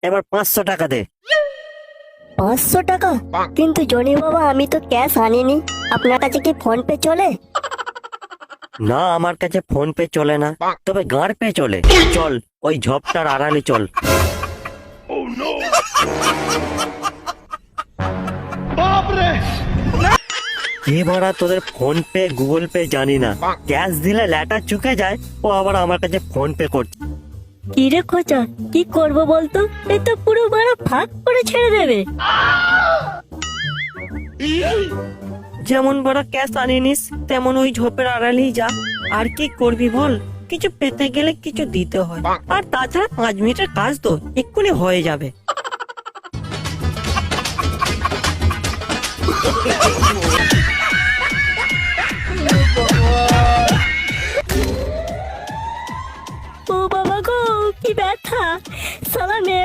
এবার 500 টাকা দে। 500 টাকা? কিন্তু জনি বাবা, আমি তো ক্যাশ আনিনি। আপনার কাছে কি ফোন পে চলে? না, আমার কাছে ফোন পে চলে না, তবে গাঁড় পে চলে। চল ওই ঝোপটার আড়ালে চল। এ বাড়া, তোদের ফোন পে গুগল পে জানি না, ক্যাশ দিলে ল্যাটা চুকে যায়, ও আবার আমার কাছে ফোন পে করছে। কি রে খোঁচা, কি করব বলতো? এই তো পুরো বড় ফাঁক করে ছেড়ে দেবে। যেমন বড় ক্যাশ আনিনিস, তেমন ওই ঝোপের আড়ালেই যা। আর কি করবি বল, কিছু পেতে গেলে কিছু দিতে হয়, আর তাছাড়া 5 মিনিটের কাজ তো এক্ষুনি হয়ে যাবে। ও বাবা গো, কি ব্যথা! সালা মেয়ে